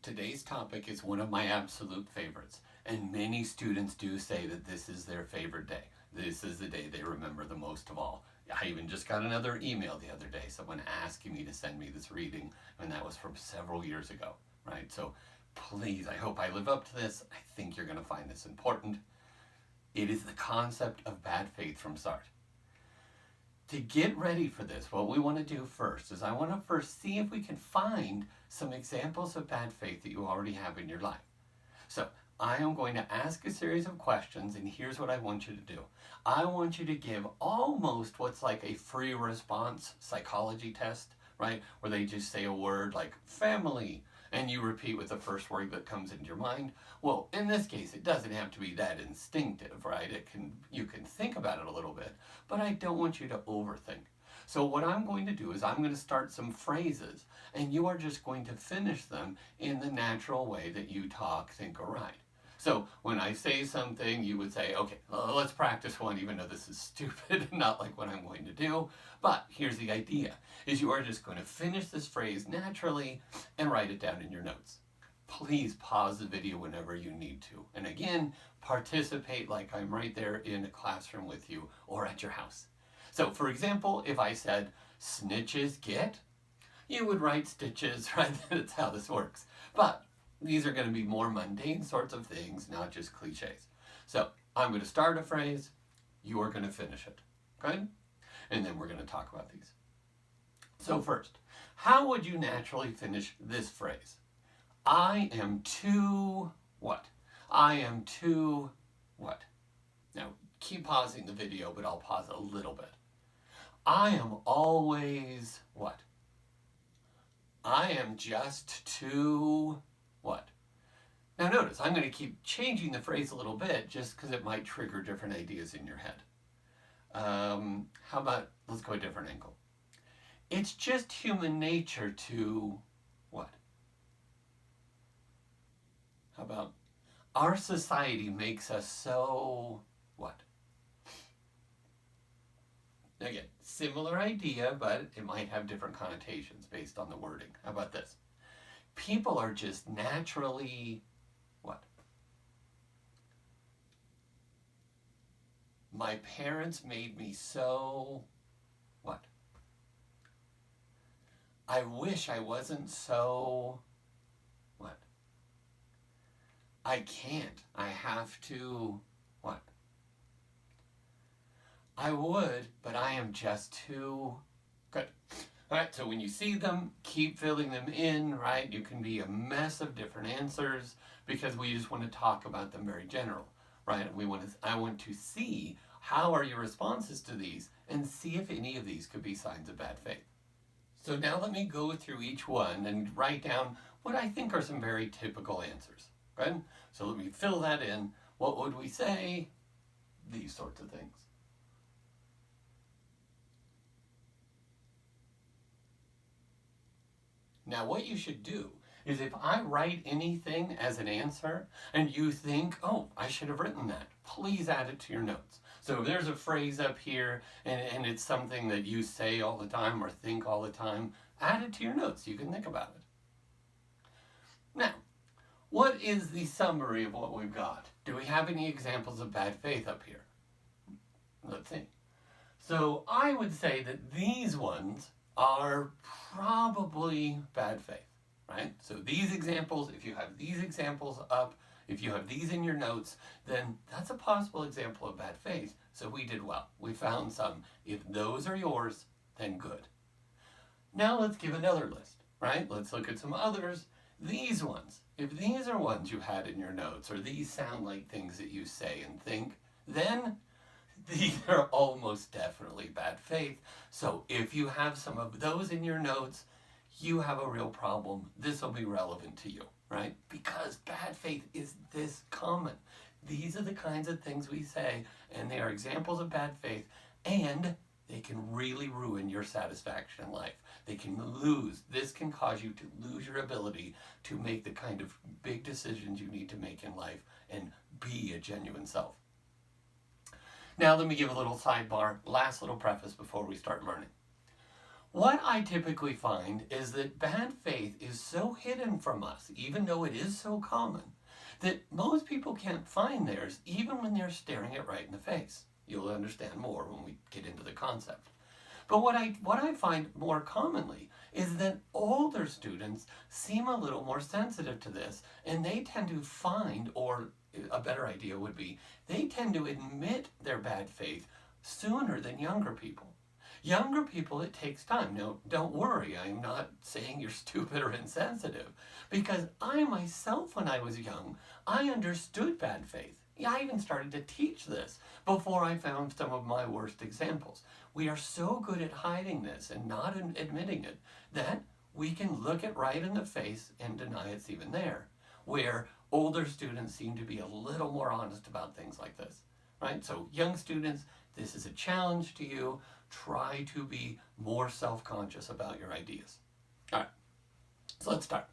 Today's topic is one of my absolute favorites, and many students do say that this is their favorite day. This is the day they remember the most of all. I even just got another email the other day, someone asking me to send me this reading, and that was from several years ago, right? So please, I hope I live up to this. I think you're going to find this important. It is the concept of bad faith from Sartre. To get ready for this, what we want to do first is I want to first see if we can find some examples of bad faith that you already have in your life. So I am going to ask a series of questions, and here's what I want you to do. I want you to give almost what's like a free response psychology test, right? Where they just say a word like family, and you repeat with the first word that comes into your mind. Well, in this case, it doesn't have to be that instinctive, right? You can think about it a little bit, but I don't want you to overthink. So what I'm going to do is I'm going to start some phrases, and you are just going to finish them in the natural way that you talk, think, or write. So when I say something, you would say, okay, let's practice one, even though this is stupid and not like what I'm going to do. But here's the idea, is you are just going to finish this phrase naturally and write it down in your notes. Please pause the video whenever you need to. And again, participate like I'm right there in a classroom with you or at your house. So for example, if I said, snitches get, you would write stitches, right? That's how this works. But these are going to be more mundane sorts of things, not just cliches. So I'm going to start a phrase, you are going to finish it, good? And then we're going to talk about these. So first, how would you naturally finish this phrase? I am too what? I am too what? Now, keep pausing the video, but I'll pause a little bit. I am always what? I am just too what? Now notice, I'm going to keep changing the phrase a little bit just because it might trigger different ideas in your head. How about, let's go a different angle. It's just human nature to what? How about, our society makes us so what? Again, similar idea, but it might have different connotations based on the wording. How about this? People are just naturally what? My parents made me so what? I wish I wasn't so what? I can't. I have to what? I would, but I am just too good. All right, so when you see them, keep filling them in, right? You can be a mess of different answers because we just want to talk about them very general, right? I want to see how are your responses to these and see if any of these could be signs of bad faith. So now let me go through each one and write down what I think are some very typical answers, right? So let me fill that in. What would we say? These sorts of things. Now what you should do is if I write anything as an answer and you think, oh, I should have written that, please add it to your notes. So if there's a phrase up here and it's something that you say all the time or think all the time, add it to your notes. You can think about it. Now, what is the summary of what we've got? Do we have any examples of bad faith up here? Let's see. So I would say that these ones are probably bad faith, right? So these examples, if you have these examples up, if you have these in your notes, then that's a possible example of bad faith. So we did well. We found some. If those are yours, then good. Now let's give another list, right? Let's look at some others. These ones, if these are ones you had in your notes, or these sound like things that you say and think, then these are almost definitely bad faith. So if you have some of those in your notes, you have a real problem. This will be relevant to you, right? Because bad faith is this common. These are the kinds of things we say, and they are examples of bad faith, and they can really ruin your satisfaction in life. They can this can cause you to lose your ability to make the kind of big decisions you need to make in life and be a genuine self. Now let me give a little sidebar, last little preface before we start learning. What I typically find is that bad faith is so hidden from us, even though it is so common, that most people can't find theirs even when they're staring it right in the face. You'll understand more when we get into the concept. But what I find more commonly is that older students seem a little more sensitive to this, and they tend to find, or a better idea would be, they tend to admit their bad faith sooner than younger people. Younger people, it takes time. No, don't worry, I'm not saying you're stupid or insensitive, because I myself, when I was young, I understood bad faith. Yeah, I even started to teach this before I found some of my worst examples. We are so good at hiding this and not admitting it that we can look it right in the face and deny it's even there, where older students seem to be a little more honest about things like this, right? So young students, this is a challenge to you. Try to be more self-conscious about your ideas. All right, so let's start.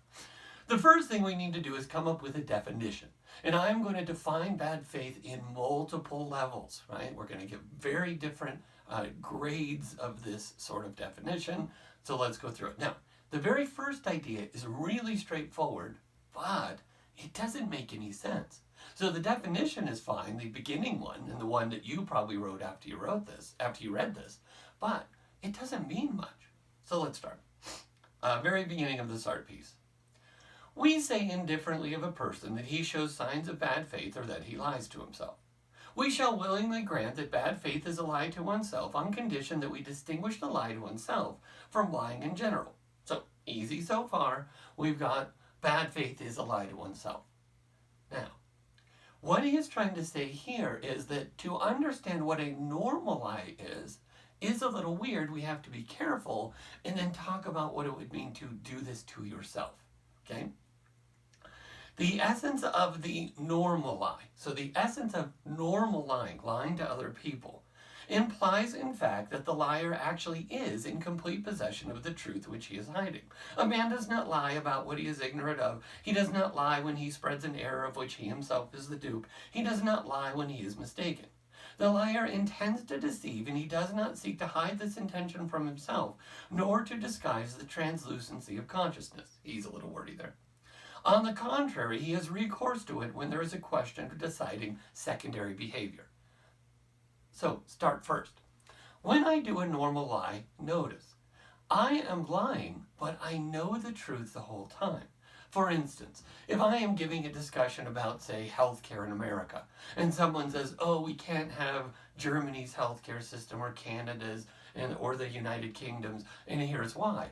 The first thing we need to do is come up with a definition. And I'm going to define bad faith in multiple levels, right? We're going to give very different grades of this sort of definition. So let's go through it. Now, the very first idea is really straightforward, but it doesn't make any sense. So the definition is fine, the beginning one, and the one that you probably wrote after you read this, but it doesn't mean much. So let's start. Very beginning of the Sartre piece. We say indifferently of a person that he shows signs of bad faith or that he lies to himself. We shall willingly grant that bad faith is a lie to oneself on condition that we distinguish the lie to oneself from lying in general. So, easy so far. We've got bad faith is a lie to oneself. Now, what he is trying to say here is that to understand what a normal lie is a little weird. We have to be careful and then talk about what it would mean to do this to yourself. Okay? The essence of the normal lie, so the essence of normal lying to other people, implies in fact that the liar actually is in complete possession of the truth which he is hiding. A man does not lie about what he is ignorant of. He does not lie when he spreads an error of which he himself is the dupe. He does not lie when he is mistaken. The liar intends to deceive, and he does not seek to hide this intention from himself, nor to disguise the translucency of consciousness. He's a little wordy there. On the contrary, he has recourse to it when there is a question of deciding secondary behavior. So, start first. When I do a normal lie, notice, I am lying, but I know the truth the whole time. For instance, if I am giving a discussion about, say, healthcare in America, and someone says, oh, we can't have Germany's healthcare system or Canada's or the United Kingdom's, and here's why.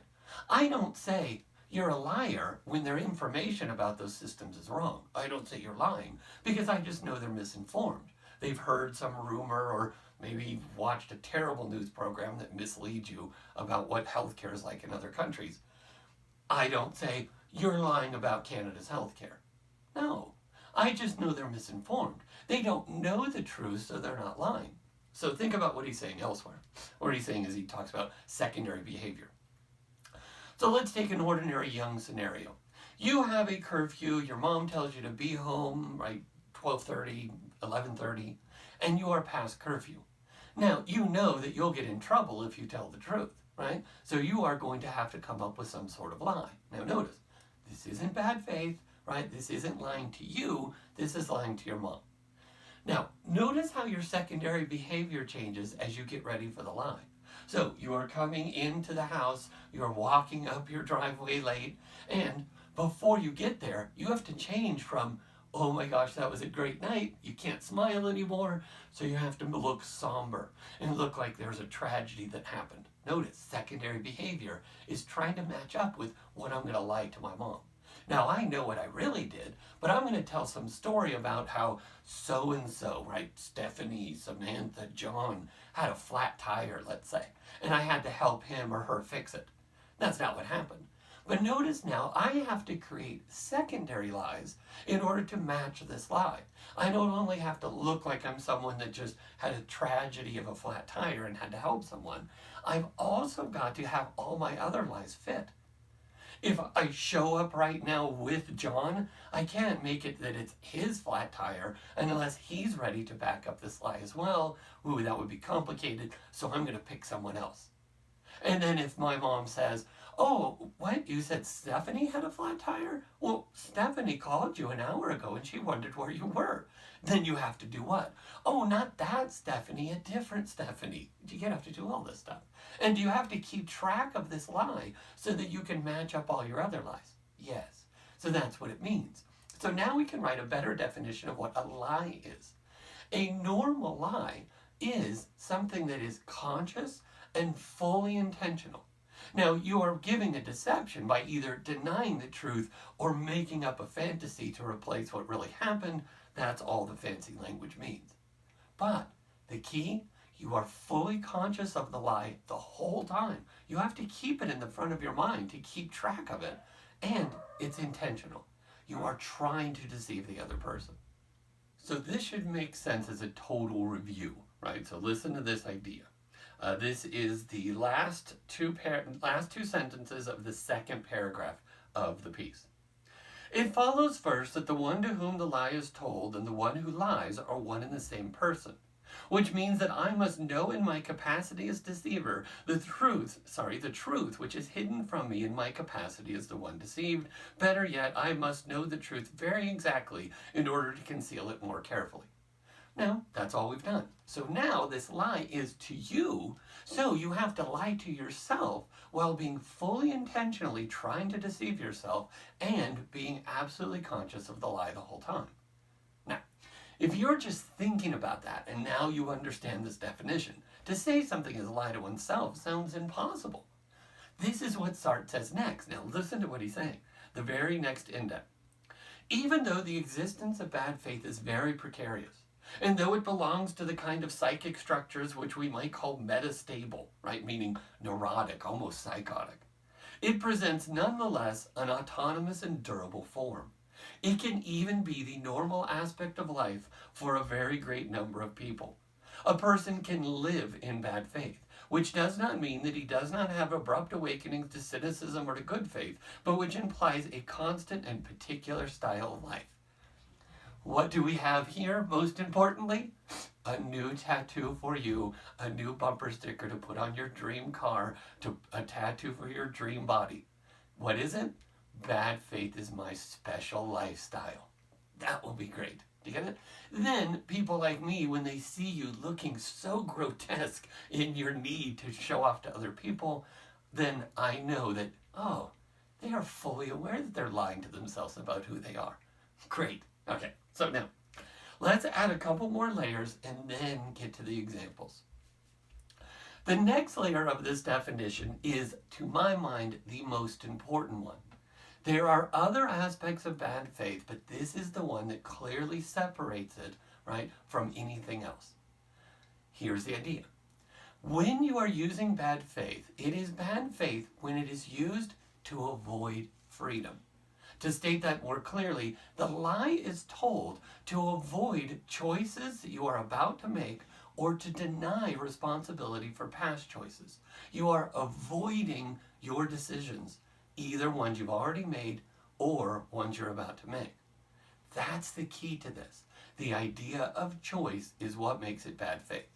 I don't say, you're a liar when their information about those systems is wrong. I don't say you're lying because I just know they're misinformed. They've heard some rumor or maybe watched a terrible news program that misleads you about what healthcare is like in other countries. I don't say, you're lying about Canada's healthcare. No, I just know they're misinformed. They don't know the truth, so they're not lying. So think about what he's saying elsewhere. What he's saying is he talks about secondary behavior. So let's take an ordinary young scenario. You have a curfew, your mom tells you to be home, right, 12:30, 11:30, and you are past curfew. Now, you know that you'll get in trouble if you tell the truth, right? So you are going to have to come up with some sort of lie. Now notice, this isn't bad faith, right? This isn't lying to you, this is lying to your mom. Now, notice how your secondary behavior changes as you get ready for the lie. So you are coming into the house, you're walking up your driveway late, and before you get there, you have to change from, oh my gosh, that was a great night, you can't smile anymore, so you have to look somber and look like there's a tragedy that happened. Notice, secondary behavior is trying to match up with what I'm going to lie to my mom. Now, I know what I really did, but I'm going to tell some story about how so-and-so, right, Stephanie, Samantha, John, had a flat tire, let's say, and I had to help him or her fix it. That's not what happened. But notice now, I have to create secondary lies in order to match this lie. I don't only have to look like I'm someone that just had a tragedy of a flat tire and had to help someone. I've also got to have all my other lies fit. If I show up right now with John, I can't make it that it's his flat tire unless he's ready to back up this lie as well. Ooh, that would be complicated, so I'm going to pick someone else. And then if my mom says, oh, what? You said Stephanie had a flat tire? Well, Stephanie called you an hour ago and she wondered where you were. Then you have to do what? Oh, not that Stephanie, a different Stephanie. You have to do all this stuff. And you have to keep track of this lie so that you can match up all your other lies. Yes. So that's what it means. So now we can write a better definition of what a lie is. A normal lie is something that is conscious and fully intentional. Now, you are giving a deception by either denying the truth or making up a fantasy to replace what really happened. That's all the fancy language means. But the key, you are fully conscious of the lie the whole time. You have to keep it in the front of your mind to keep track of it. And it's intentional. You are trying to deceive the other person. So this should make sense as a total review, right? So listen to this idea. This is the last two sentences of the second paragraph of the piece. It follows first that the one to whom the lie is told and the one who lies are one and the same person, which means that I must know in my capacity as deceiver the truth which is hidden from me in my capacity as the one deceived. Better yet, I must know the truth very exactly in order to conceal it more carefully. Now, that's all we've done. So now this lie is to you, so you have to lie to yourself while being fully intentionally trying to deceive yourself and being absolutely conscious of the lie the whole time. Now, if you're just thinking about that and now you understand this definition, to say something is a lie to oneself sounds impossible. This is what Sartre says next. Now listen to what he's saying. The very next indent. Even though the existence of bad faith is very precarious, and though it belongs to the kind of psychic structures which we might call metastable, right, meaning neurotic, almost psychotic, it presents nonetheless an autonomous and durable form. It can even be the normal aspect of life for a very great number of people. A person can live in bad faith, which does not mean that he does not have abrupt awakenings to cynicism or to good faith, but which implies a constant and particular style of life. What do we have here, most importantly? A new tattoo for you, a new bumper sticker to put on your dream car, a tattoo for your dream body. What is it? Bad faith is my special lifestyle. That will be great. Do you get it? Then people like me, when they see you looking so grotesque in your need to show off to other people, then I know that, oh, they are fully aware that they're lying to themselves about who they are. Great. Okay, so now, let's add a couple more layers and then get to the examples. The next layer of this definition is, to my mind, the most important one. There are other aspects of bad faith, but this is the one that clearly separates it, right, from anything else. Here's the idea. When you are using bad faith, it is bad faith when it is used to avoid freedom. To state that more clearly, the lie is told to avoid choices that you are about to make or to deny responsibility for past choices. You are avoiding your decisions, either ones you've already made or ones you're about to make. That's the key to this. The idea of choice is what makes it bad faith.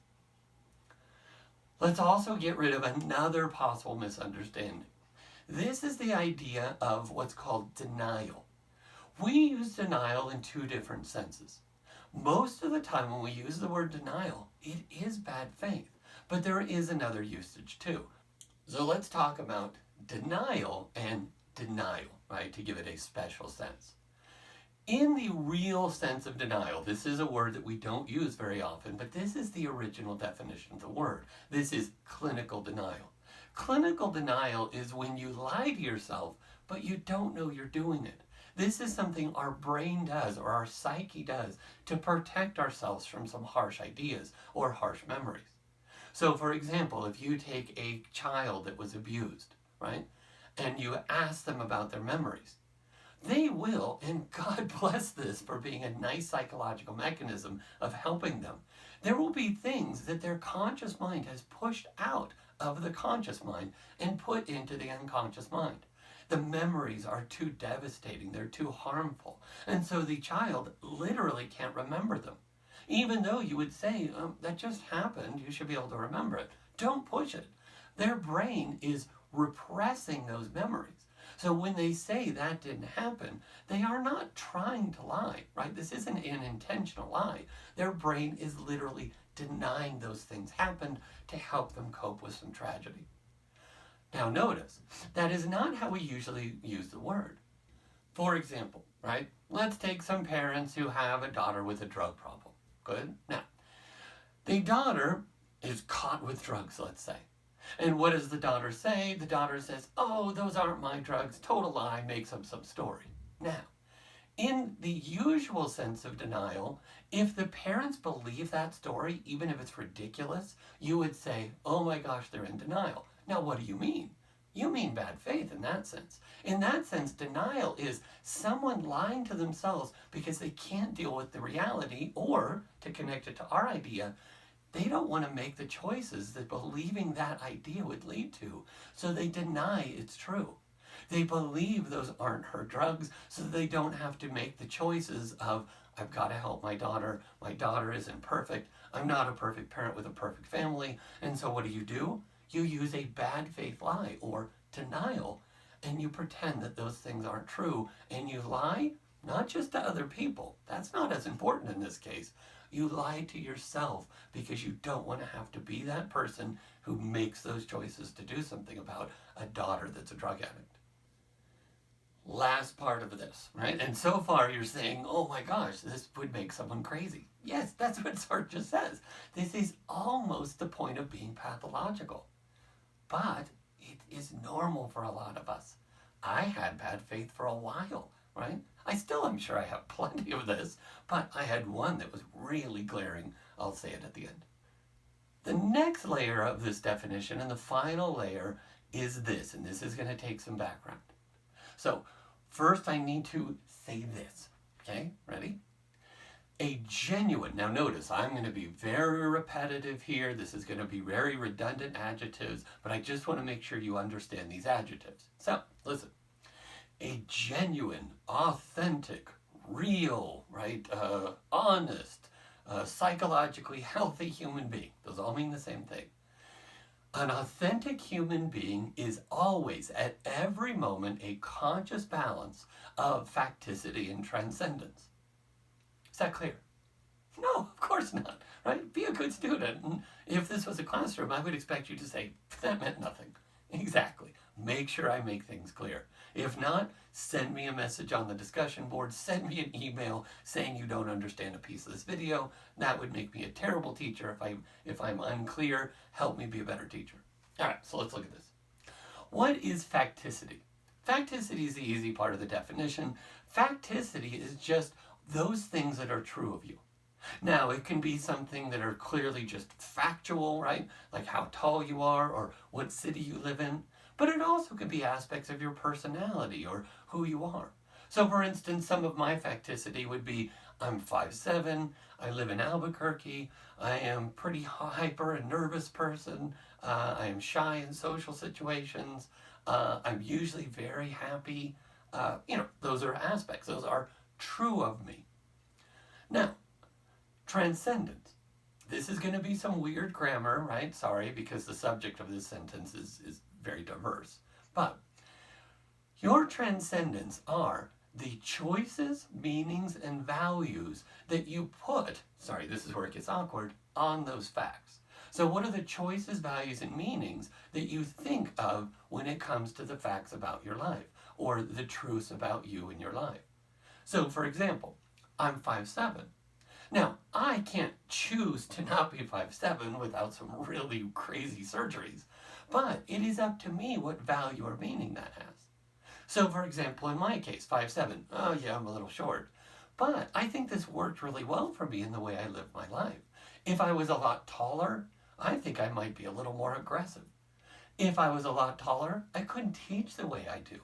Let's also get rid of another possible misunderstanding. This is the idea of what's called denial. We use denial in two different senses. Most of the time when we use the word denial, it is bad faith, but there is another usage too. So let's talk about denial and denial, right, to give it a special sense. In the real sense of denial, this is a word that we don't use very often, but this is the original definition of the word. This is clinical denial. Clinical denial is when you lie to yourself, but you don't know you're doing it. This is something our brain does or our psyche does to protect ourselves from some harsh ideas or harsh memories. So for example, if you take a child that was abused, right, and you ask them about their memories, they will, and God bless this for being a nice psychological mechanism of helping them, there will be things that their conscious mind has pushed out of the conscious mind and put into the unconscious mind. The memories are too devastating, they're too harmful, and so the child literally can't remember them. Even though you would say, that just happened, you should be able to remember it. Don't push it. Their brain is repressing those memories. So when they say that didn't happen, they are not trying to lie, right? This isn't an intentional lie. Their brain is literally denying those things happened to help them cope with some tragedy. Now notice, that is not how we usually use the word. For example, right? Let's take some parents who have a daughter with a drug problem. Good? Now, the daughter is caught with drugs, let's say. And what does the daughter say? The daughter says, oh, those aren't my drugs. Total lie, makes up some story. Now, in the usual sense of denial, if the parents believe that story, even if it's ridiculous, you would say, oh my gosh, they're in denial. Now, what do you mean? You mean bad faith in that sense. In that sense, denial is someone lying to themselves because they can't deal with the reality, or, to connect it to our idea, they don't want to make the choices that believing that idea would lead to, so they deny it's true. They believe those aren't her drugs, so they don't have to make the choices of, I've got to help my daughter isn't perfect, I'm not a perfect parent with a perfect family, and so what do? You use a bad faith lie, or denial, and you pretend that those things aren't true, and you lie not just to other people, that's not as important in this case. You lie to yourself because you don't want to have to be that person who makes those choices to do something about a daughter that's a drug addict. Last part of this, right? And so far you're saying, oh my gosh, this would make someone crazy. Yes, that's what Sartre says. This is almost the point of being pathological. But it is normal for a lot of us. I had bad faith for a while, right? I still am sure I have plenty of this, but I had one that was really glaring. I'll say it at the end. The next layer of this definition, and the final layer, is this, and this is going to take some background. So first I need to say this, okay? Ready? A genuine, now notice I'm going to be very repetitive here. This is going to be very redundant adjectives, but I just want to make sure you understand these adjectives. So listen. A genuine, authentic, real, right, honest, psychologically healthy human being. Those all mean the same thing. An authentic human being is always, at every moment, a conscious balance of facticity and transcendence. Is that clear? No, of course not, right? Be a good student. And if this was a classroom, I would expect you to say, that meant nothing. Exactly. Make sure I make things clear. If not, send me a message on the discussion board, send me an email saying you don't understand a piece of this video. That would make me a terrible teacher if I'm unclear. Help me be a better teacher. All right, so let's look at this. What is facticity? Facticity is the easy part of the definition. Facticity is just those things that are true of you. Now, it can be something that are clearly just factual, right? Like how tall you are or what city you live in. But it also could be aspects of your personality or who you are. So for instance, some of my facticity would be, I'm 5'7", I live in Albuquerque, I am pretty hyper and nervous person, I am shy in social situations, I'm usually very happy. Those are aspects, those are true of me. Now, transcendence. This is going to be some weird grammar, right? Sorry, because the subject of this sentence is very diverse. But your transcendence are the choices, meanings, and values that you put, sorry, this is where it gets awkward, on those facts. So what are the choices, values, and meanings that you think of when it comes to the facts about your life or the truths about you and your life? So for example, I'm 5'7". Now, I can't choose to not be 5'7" without some really crazy surgeries, but it is up to me what value or meaning that has. So for example, in my case, 5'7", oh yeah, I'm a little short, but I think this worked really well for me in the way I live my life. If I was a lot taller, I think I might be a little more aggressive. If I was a lot taller, I couldn't teach the way I do.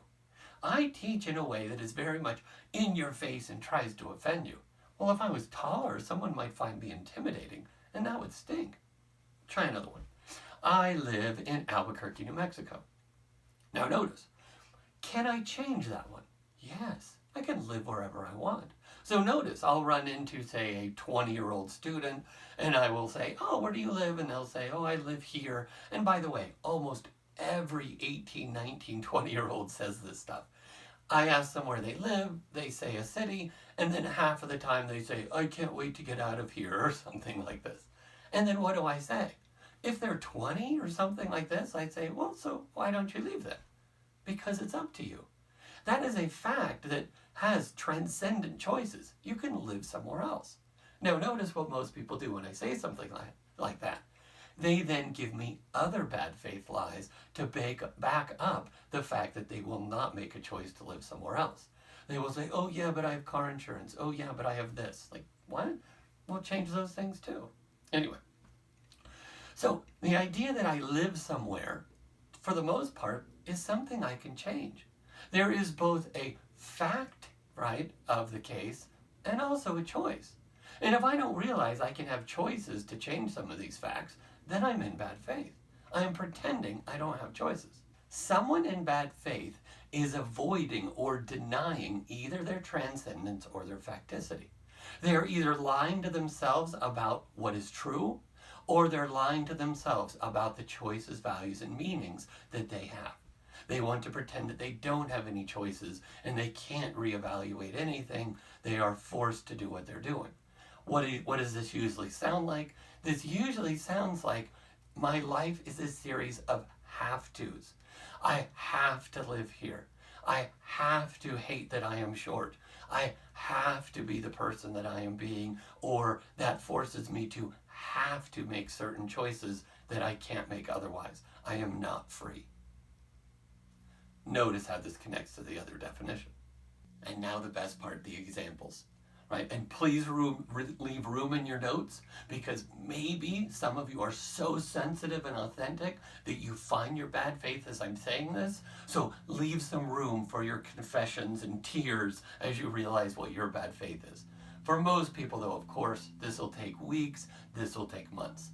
I teach in a way that is very much in your face and tries to offend you. Well, if I was taller, someone might find me intimidating, and that would stink. Try another one. I live in Albuquerque, New Mexico. Now notice, can I change that one? Yes, I can live wherever I want. So notice, I'll run into, say, a 20-year-old student, and I will say, oh, where do you live? And they'll say, oh, I live here. And by the way, almost every 18, 19, 20-year-old says this stuff. I ask them where they live, they say a city, and then half of the time they say, I can't wait to get out of here, or something like this. And then what do I say? If they're 20 or something like this, I'd say, well, so why don't you leave then? Because it's up to you. That is a fact that has transcendent choices. You can live somewhere else. Now, notice what most people do when I say something like that. They then give me other bad faith lies to back up the fact that they will not make a choice to live somewhere else. They will say, oh yeah, but I have car insurance. Oh yeah, but I have this. Like, what? We'll change those things too. Anyway, so the idea that I live somewhere, for the most part, is something I can change. There is both a fact, right, of the case, and also a choice. And if I don't realize I can have choices to change some of these facts, then I'm in bad faith. I am pretending I don't have choices. Someone in bad faith is avoiding or denying either their transcendence or their facticity. They are either lying to themselves about what is true, or they're lying to themselves about the choices, values, and meanings that they have. They want to pretend that they don't have any choices and they can't reevaluate anything. They are forced to do what they're doing. What does this usually sound like? This usually sounds like my life is a series of have-tos. I have to live here. I have to hate that I am short. I have to be the person that I am being, or that forces me to have to make certain choices that I can't make otherwise. I am not free. Notice how this connects to the other definition. And now the best part, the examples. Right? And please leave room in your notes, because maybe some of you are so sensitive and authentic that you find your bad faith as I'm saying this. So leave some room for your confessions and tears as you realize what your bad faith is. For most people, though, of course, this will take weeks, this will take months.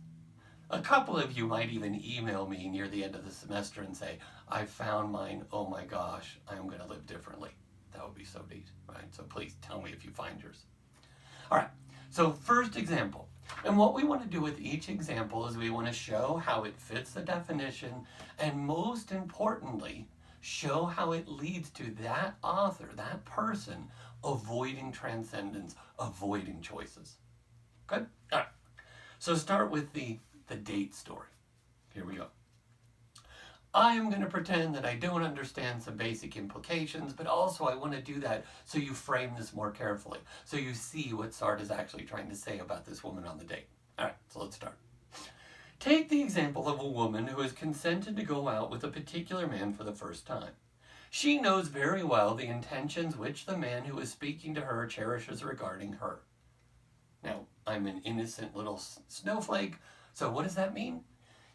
A couple of you might even email me near the end of the semester and say, I found mine, oh my gosh, I'm going to live differently. That would be so neat, right? So please tell me if you find yours. All right, so first example. And what we want to do with each example is we want to show how it fits the definition, and most importantly, show how it leads to that author, that person, avoiding transcendence, avoiding choices. Good? All right. So start with the date story. Here we go. I am going to pretend that I don't understand some basic implications, but also I want to do that so you frame this more carefully, so you see what Sartre is actually trying to say about this woman on the date. All right, so let's start. Take the example of a woman who has consented to go out with a particular man for the first time. She knows very well the intentions which the man who is speaking to her cherishes regarding her. Now, I'm an innocent little snowflake, so what does that mean?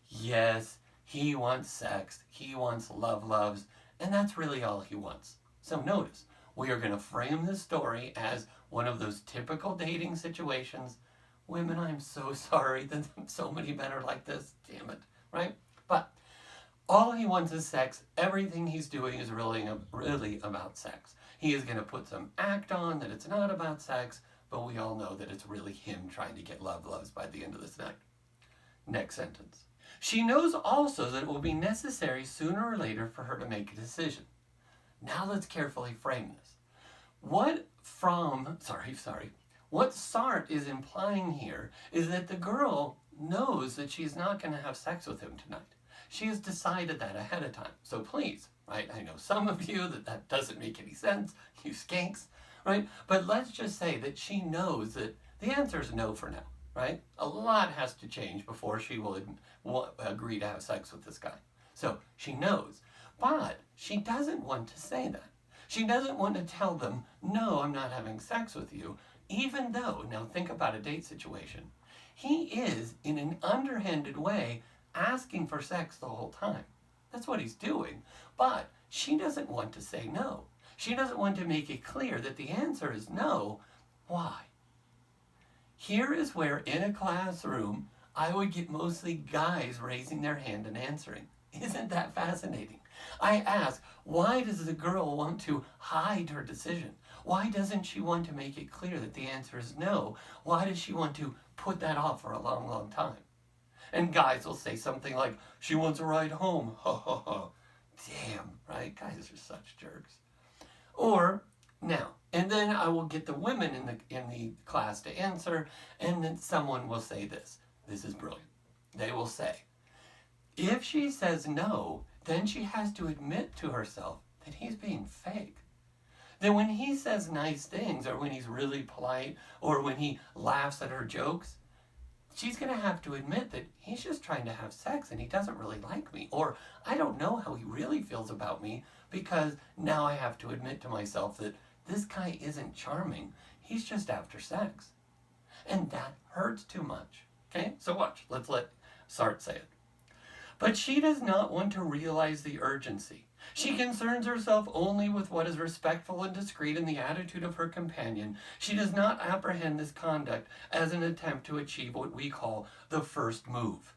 Yes, he wants sex, he wants loves, and that's really all he wants. So notice, we are going to frame this story as one of those typical dating situations. Women, I'm so sorry that so many men are like this, damn it, right? But all he wants is sex. Everything he's doing is really about sex. He is going to put some act on that it's not about sex, but we all know that it's really him trying to get loves by the end of this night. Next sentence. She knows also that it will be necessary sooner or later for her to make a decision. Now let's carefully frame this. What Sartre is implying here is that the girl knows that she's not going to have sex with him tonight. She has decided that ahead of time. So please, right, I know some of you that doesn't make any sense, you skanks, right? But let's just say that she knows that the answer is no for now. Right? A lot has to change before she will agree to have sex with this guy. So she knows, but she doesn't want to say that. She doesn't want to tell them, no, I'm not having sex with you, even though, now think about a date situation. He is, in an underhanded way, asking for sex the whole time. That's what he's doing. But she doesn't want to say no. She doesn't want to make it clear that the answer is no. Why? Here is where, in a classroom, I would get mostly guys raising their hand and answering. Isn't that fascinating? I ask, why does the girl want to hide her decision? Why doesn't she want to make it clear that the answer is no? Why does she want to put that off for a long, long time? And guys will say something like, she wants a ride home. Ha ha ha. Damn, right? Guys are such jerks. Or, now, and then I will get the women in the class to answer, and then someone will say this. This is brilliant. They will say, if she says no, then she has to admit to herself that he's being fake. Then when he says nice things, or when he's really polite, or when he laughs at her jokes, she's going to have to admit that he's just trying to have sex and he doesn't really like me. Or I don't know how he really feels about me because now I have to admit to myself that this guy isn't charming. He's just after sex. And that hurts too much. Okay, so watch. Let's let Sartre say it. But she does not want to realize the urgency. She concerns herself only with what is respectful and discreet in the attitude of her companion. She does not apprehend this conduct as an attempt to achieve what we call the first move.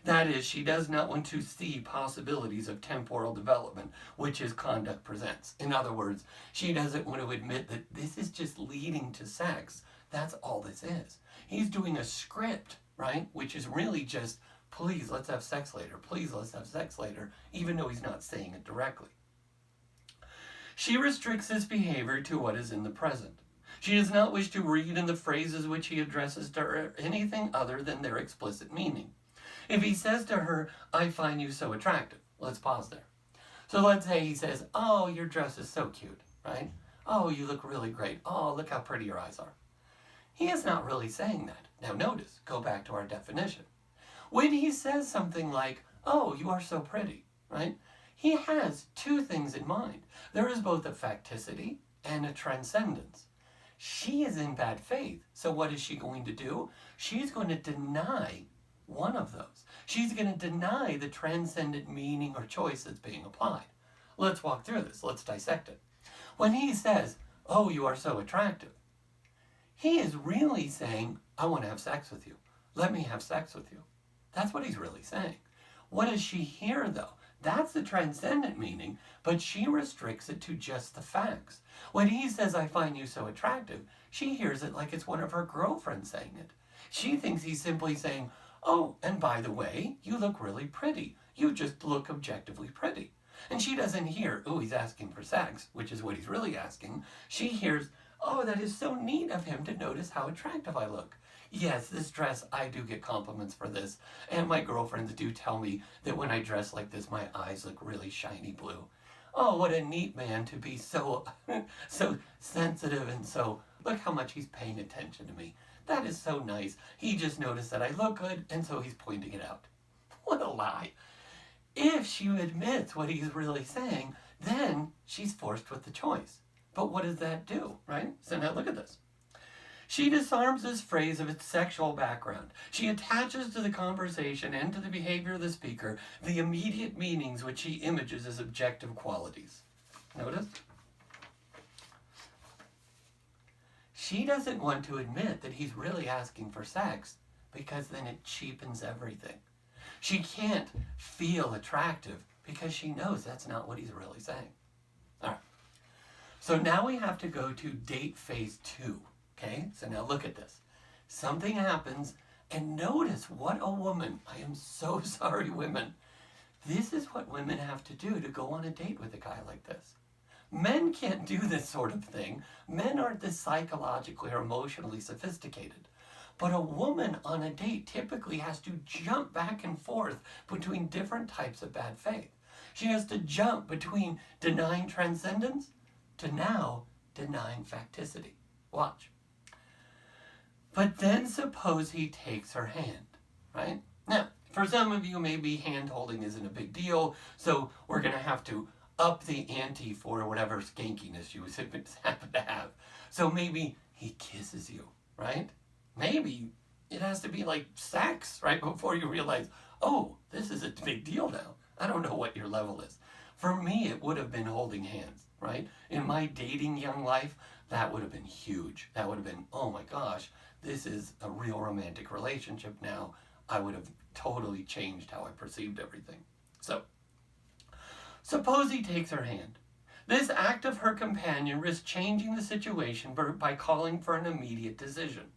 That is, she does not want to see possibilities of temporal development, which his conduct presents. In other words, she doesn't want to admit that this is just leading to sex. That's all this is. He's doing a script, right? Which is really just, please, let's have sex later. Please, let's have sex later, even though he's not saying it directly. She restricts his behavior to what is in the present. She does not wish to read in the phrases which he addresses to her anything other than their explicit meaning. If he says to her, I find you so attractive, let's pause there. So let's say he says, oh, your dress is so cute, right? Oh, you look really great. Oh, look how pretty your eyes are. He is not really saying that. Now notice, go back to our definition. When he says something like, oh, you are so pretty, right? He has two things in mind. There is both a facticity and a transcendence. She is in bad faith. So what is she going to do? She's going to deny one of those. She's going to deny the transcendent meaning or choice that's being applied. Let's walk through this. Let's dissect it. When he says, oh, you are so attractive, he is really saying, I want to have sex with you. Let me have sex with you. That's what he's really saying. What does she hear, though? That's the transcendent meaning, but she restricts it to just the facts. When he says, I find you so attractive, she hears it like it's one of her girlfriends saying it. She thinks he's simply saying, oh, and by the way, you look really pretty. You just look objectively pretty. And she doesn't hear, oh, he's asking for sex, which is what he's really asking. She hears, oh, that is so neat of him to notice how attractive I look. Yes, this dress, I do get compliments for this. And my girlfriends do tell me that when I dress like this, my eyes look really shiny blue. Oh, what a neat man to be so, so sensitive and so, look how much he's paying attention to me. That is so nice. He just noticed that I look good, and so he's pointing it out. What a lie. If she admits what he's really saying, then she's forced with the choice. But what does that do, right? So now look at this. She disarms this phrase of its sexual background. She attaches to the conversation and to the behavior of the speaker the immediate meanings which she images as objective qualities. Notice? She doesn't want to admit that he's really asking for sex because then it cheapens everything. She can't feel attractive because she knows that's not what he's really saying. All right. So now we have to go to date phase 2. Okay, so now look at this. Something happens, and notice what a woman, I am so sorry, women. This is what women have to do to go on a date with a guy like this. Men can't do this sort of thing. Men aren't this psychologically or emotionally sophisticated. But a woman on a date typically has to jump back and forth between different types of bad faith. She has to jump between denying transcendence to now denying facticity. Watch. But then suppose he takes her hand, right? Now, for some of you, maybe hand holding isn't a big deal, so we're going to have to up the ante for whatever skankiness you happen to have. So maybe he kisses you, right? Maybe it has to be like sex, right? Before you realize, oh, this is a big deal now. I don't know what your level is. For me, it would have been holding hands, right? In my dating young life, that would have been huge. That would have been, oh my gosh, this is a real romantic relationship now. I would have totally changed how I perceived everything. Suppose he takes her hand. This act of her companion risks changing the situation by calling for an immediate decision.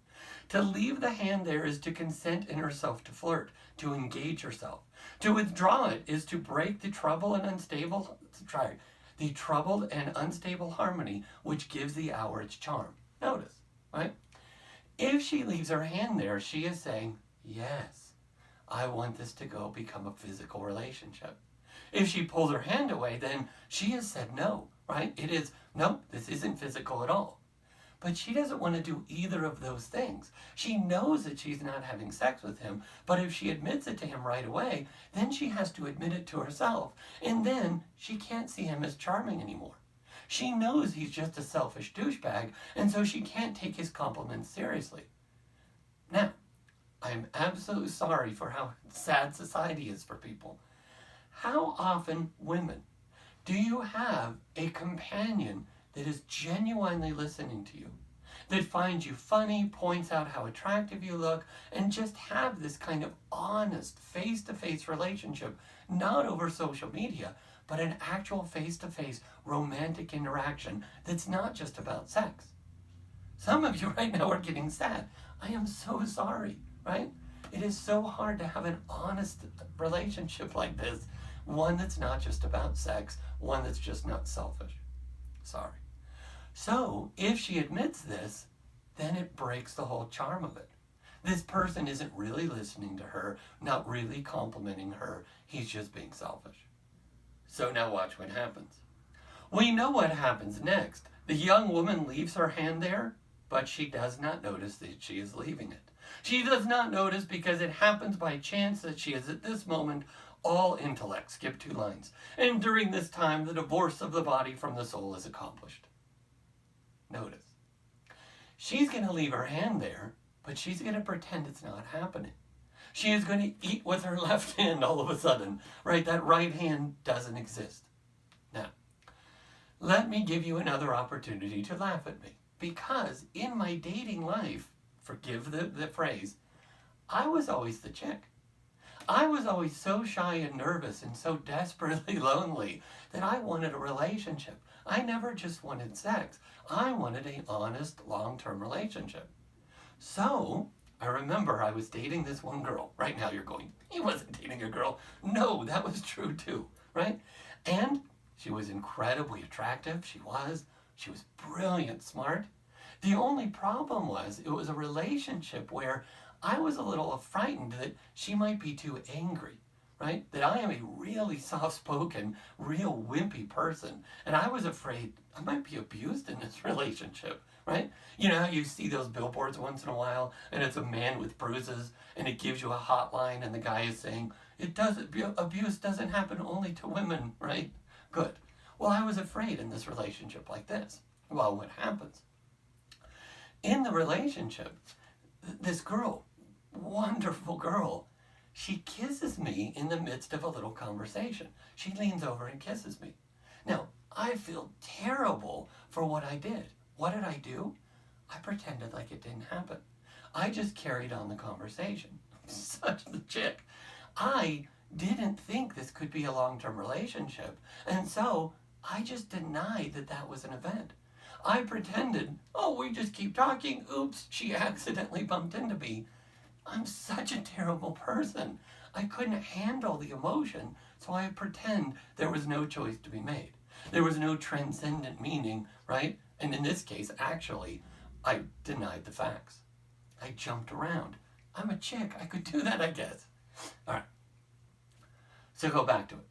To leave the hand there is to consent in herself to flirt, to engage herself. To withdraw it is to break the troubled and unstable harmony which gives the hour its charm. Notice, right? If she leaves her hand there, she is saying, yes, I want this to become a physical relationship. If she pulls her hand away, then she has said no, right? It is, no, this isn't physical at all. But she doesn't want to do either of those things. She knows that she's not having sex with him, but if she admits it to him right away, then she has to admit it to herself, and then she can't see him as charming anymore. She knows he's just a selfish douchebag, and so she can't take his compliments seriously. Now, I'm absolutely sorry for how sad society is for people. How often, women, do you have a companion that is genuinely listening to you, that finds you funny, points out how attractive you look, and just have this kind of honest, face-to-face relationship, not over social media, but an actual face-to-face romantic interaction that's not just about sex? Some of you right now are getting sad. I am so sorry, right? It is so hard to have an honest relationship like this, one that's not just about sex, one that's just not selfish. Sorry. So, if she admits this, then it breaks the whole charm of it. This person isn't really listening to her, not really complimenting her. He's just being selfish. So now watch what happens. We know what happens next. The young woman leaves her hand there, but she does not notice that she is leaving it. She does not notice because it happens by chance that she is at this moment all intellect. Skip 2 lines. And during this time, the divorce of the body from the soul is accomplished. Notice. She's going to leave her hand there, but she's going to pretend it's not happening. She is going to eat with her left hand all of a sudden, right? That right hand doesn't exist. Now, let me give you another opportunity to laugh at me. Because in my dating life, forgive the phrase, I was always the chick. I was always so shy and nervous and so desperately lonely that I wanted a relationship. I never just wanted sex. I wanted an honest, long-term relationship. So, I remember I was dating this one girl. Right now you're going, he wasn't dating a girl. No, that was true too, right? And she was incredibly attractive. She was brilliant, smart. The only problem was it was a relationship where I was a little frightened that she might be too angry, right? That I am a really soft-spoken, real wimpy person, and I was afraid I might be abused in this relationship, right? You know how you see those billboards once in a while, and it's a man with bruises, and it gives you a hotline, and the guy is saying, abuse doesn't happen only to women, right? Good. Well, I was afraid in this relationship like this. Well, what happens? In the relationship, this girl, wonderful girl, she kisses me in the midst of a little conversation. She leans over and kisses me. Now, I feel terrible for what I did. What did I do? I pretended like it didn't happen. I just carried on the conversation. Such the chick. I didn't think this could be a long-term relationship, and so I just denied that that was an event. I pretended, oh, we just keep talking. Oops, she accidentally bumped into me. I'm such a terrible person. I couldn't handle the emotion, so I pretend there was no choice to be made. There was no transcendent meaning, right? And in this case, actually, I denied the facts. I jumped around. I'm a chick. I could do that, I guess. All right. So go back to it.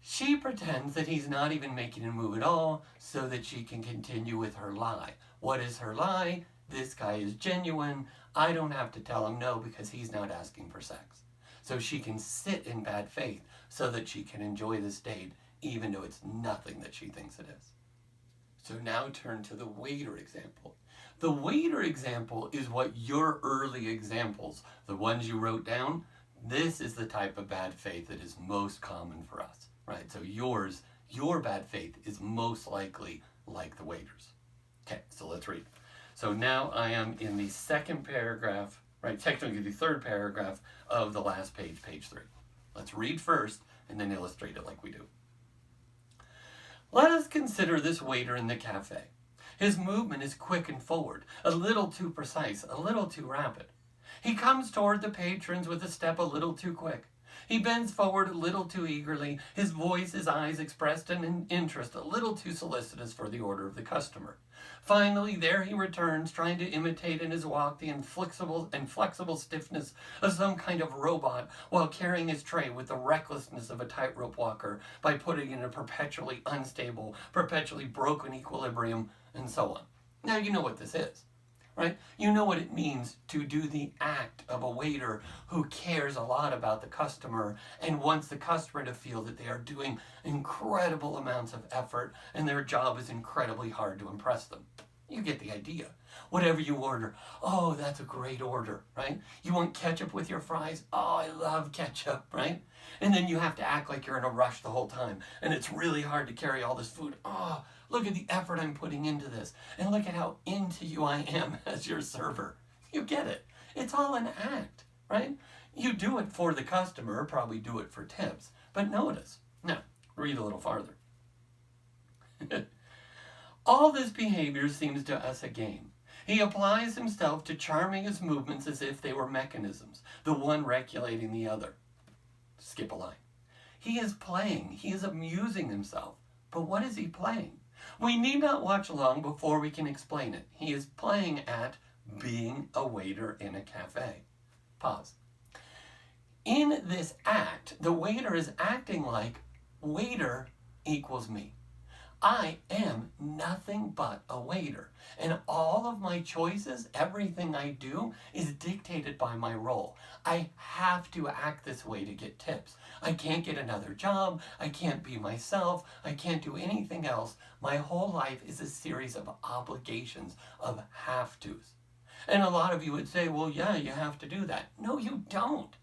She pretends that he's not even making a move at all so that she can continue with her lie. What is her lie? This guy is genuine. I don't have to tell him no because he's not asking for sex. So she can sit in bad faith so that she can enjoy this date even though it's nothing that she thinks it is. So now turn to the waiter example. The waiter example is what your early examples, the ones you wrote down, this is the type of bad faith that is most common for us. Right, so your bad faith is most likely like the waiters. Okay, so let's read. So now I am in the second paragraph, right, technically the third paragraph of the last page, page 3. Let's read first and then illustrate it like we do. Let us consider this waiter in the cafe. His movement is quick and forward, a little too precise, a little too rapid. He comes toward the patrons with a step a little too quick. He bends forward a little too eagerly, his voice, his eyes expressed an interest a little too solicitous for the order of the customer. Finally, there he returns, trying to imitate in his walk the inflexible stiffness of some kind of robot, while carrying his tray with the recklessness of a tightrope walker by putting it in a perpetually unstable, perpetually broken equilibrium, and so on. Now you know what this is. Right? You know what it means to do the act of a waiter who cares a lot about the customer and wants the customer to feel that they are doing incredible amounts of effort and their job is incredibly hard to impress them. You get the idea. Whatever you order, oh, that's a great order, right? You want ketchup with your fries? Oh, I love ketchup, right? And then you have to act like you're in a rush the whole time and it's really hard to carry all this food. Oh, look at the effort I'm putting into this. And look at how into you I am as your server. You get it. It's all an act, right? You do it for the customer, probably do it for tips. But notice, now, read a little farther. All this behavior seems to us a game. He applies himself to charming his movements as if they were mechanisms, the one regulating the other. Skip a line. He is playing. He is amusing himself. But what is he playing? We need not watch long before we can explain it. He is playing at being a waiter in a cafe. Pause. In this act, the waiter is acting like waiter equals me. I am nothing but a waiter, and all of my choices, everything I do, is dictated by my role. I have to act this way to get tips. I can't get another job, I can't be myself, I can't do anything else. My whole life is a series of obligations, of have-tos. And a lot of you would say, well, yeah, you have to do that. No, you don't.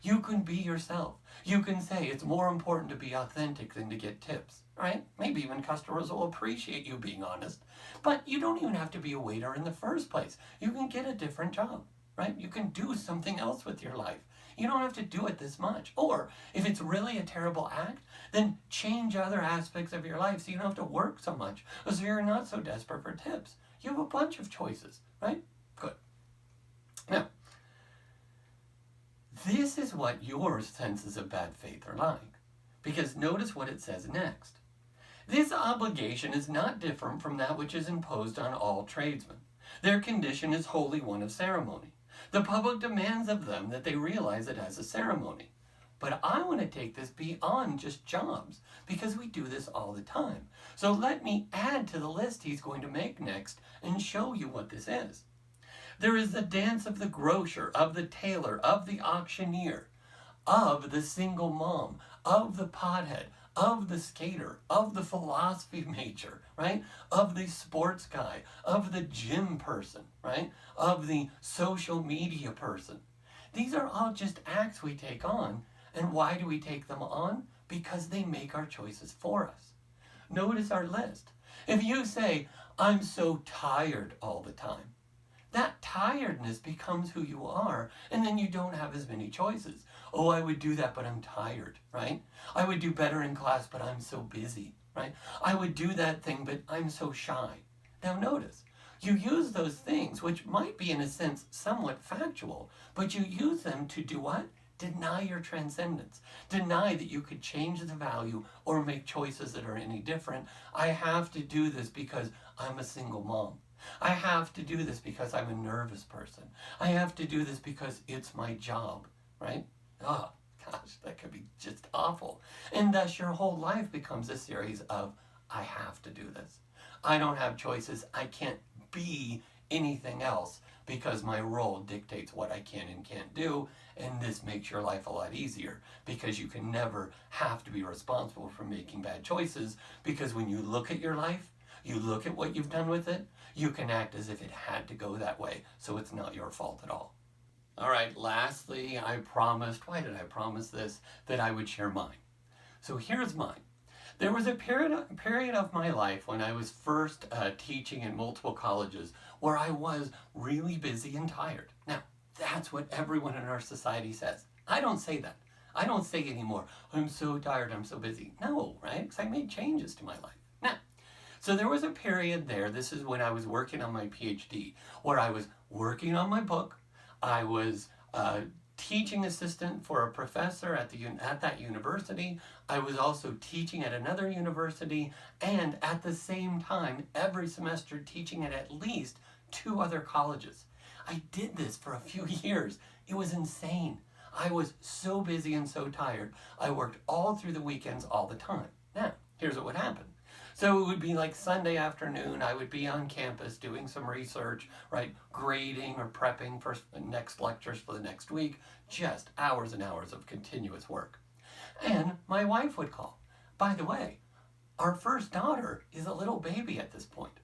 You can be yourself. You can say it's more important to be authentic than to get tips, right? Maybe even customers will appreciate you being honest. But you don't even have to be a waiter in the first place. You can get a different job, right? You can do something else with your life. You don't have to do it this much. Or if it's really a terrible act, then change other aspects of your life so you don't have to work so much, or so you're not so desperate for tips. You have a bunch of choices, right? Good. Now, this is what your senses of bad faith are like. Because notice what it says next. This obligation is not different from that which is imposed on all tradesmen. Their condition is wholly one of ceremony. The public demands of them that they realize it as a ceremony. But I want to take this beyond just jobs, because we do this all the time. So let me add to the list he's going to make next and show you what this is. There is the dance of the grocer, of the tailor, of the auctioneer, of the single mom, of the pothead, of the skater, of the philosophy major, right? Of the sports guy, of the gym person, right? Of the social media person. These are all just acts we take on. And why do we take them on? Because they make our choices for us. Notice our list. If you say, I'm so tired all the time, that tiredness becomes who you are, and then you don't have as many choices. Oh, I would do that, but I'm tired, right? I would do better in class, but I'm so busy, right? I would do that thing, but I'm so shy. Now notice, you use those things, which might be in a sense somewhat factual, but you use them to do what? Deny your transcendence. Deny that you could change the value or make choices that are any different. I have to do this because I'm a single mom. I have to do this because I'm a nervous person. I have to do this because it's my job, right? Oh, gosh, that could be just awful. And thus your whole life becomes a series of, I have to do this. I don't have choices. I can't be anything else because my role dictates what I can and can't do. And this makes your life a lot easier because you can never have to be responsible for making bad choices, because when you look at your life, you look at what you've done with it, you can act as if it had to go that way, so it's not your fault at all. All right, lastly, I promised, why did I promise this? That I would share mine. So here's mine. There was a period of my life when I was first teaching in multiple colleges where I was really busy and tired. Now, that's what everyone in our society says. I don't say that. I don't say anymore, I'm so tired, I'm so busy. No, right? Because I made changes to my life. So there was a period there, this is when I was working on my PhD, where I was working on my book, I was teaching assistant for a professor at that university. I was also teaching at another university, and at the same time, every semester teaching at least 2 other colleges. I did this for a few years. It was insane. I was so busy and so tired. I worked all through the weekends all the time. Now, here's what would happen. So it would be like Sunday afternoon, I would be on campus doing some research, right? Grading or prepping for next lectures for the next week. Just hours and hours of continuous work. And my wife would call. By the way, our first daughter is a little baby at this point.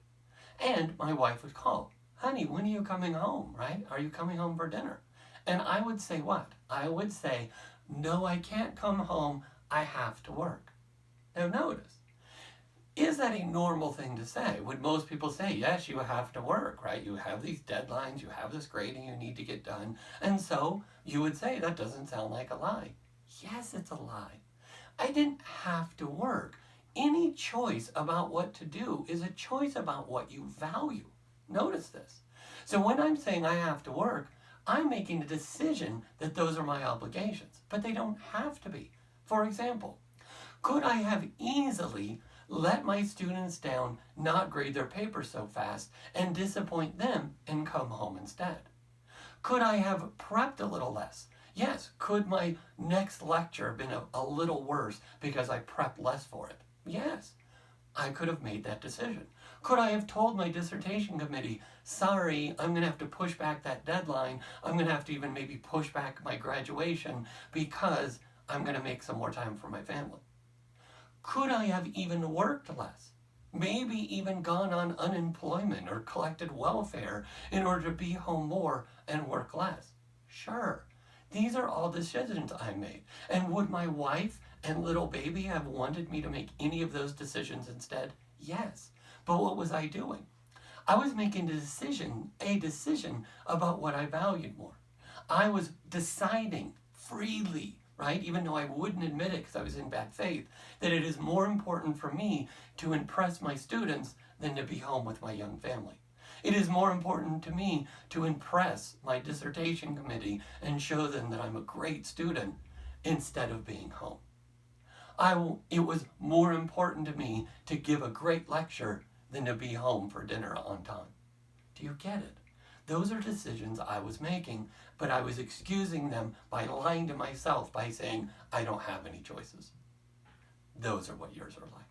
And my wife would call. Honey, when are you coming home, right? Are you coming home for dinner? And I would say what? I would say, no, I can't come home. I have to work. Now notice, is that a normal thing to say? Would most people say, yes, you have to work, right? You have these deadlines, you have this grading you need to get done. And so you would say, that doesn't sound like a lie. Yes, it's a lie. I didn't have to work. Any choice about what to do is a choice about what you value. Notice this. So when I'm saying I have to work, I'm making a decision that those are my obligations, but they don't have to be. For example, could I have easily let my students down, not grade their papers so fast, and disappoint them and come home instead? Could I have prepped a little less? Yes. Could my next lecture have been a little worse because I prepped less for it? Yes. I could have made that decision. Could I have told my dissertation committee, sorry, I'm going to have to push back that deadline. I'm going to have to even maybe push back my graduation because I'm going to make some more time for my family? Could I have even worked less? Maybe even gone on unemployment or collected welfare in order to be home more and work less? Sure. These are all decisions I made. And would my wife and little baby have wanted me to make any of those decisions instead? Yes. But what was I doing? I was making a decision about what I valued more. I was deciding freely, right? Even though I wouldn't admit it because I was in bad faith, that it is more important for me to impress my students than to be home with my young family. It is more important to me to impress my dissertation committee and show them that I'm a great student instead of being home. It was more important to me to give a great lecture than to be home for dinner on time. Do you get it? Those are decisions I was making, but I was excusing them by lying to myself by saying, I don't have any choices. Those are what yours are like.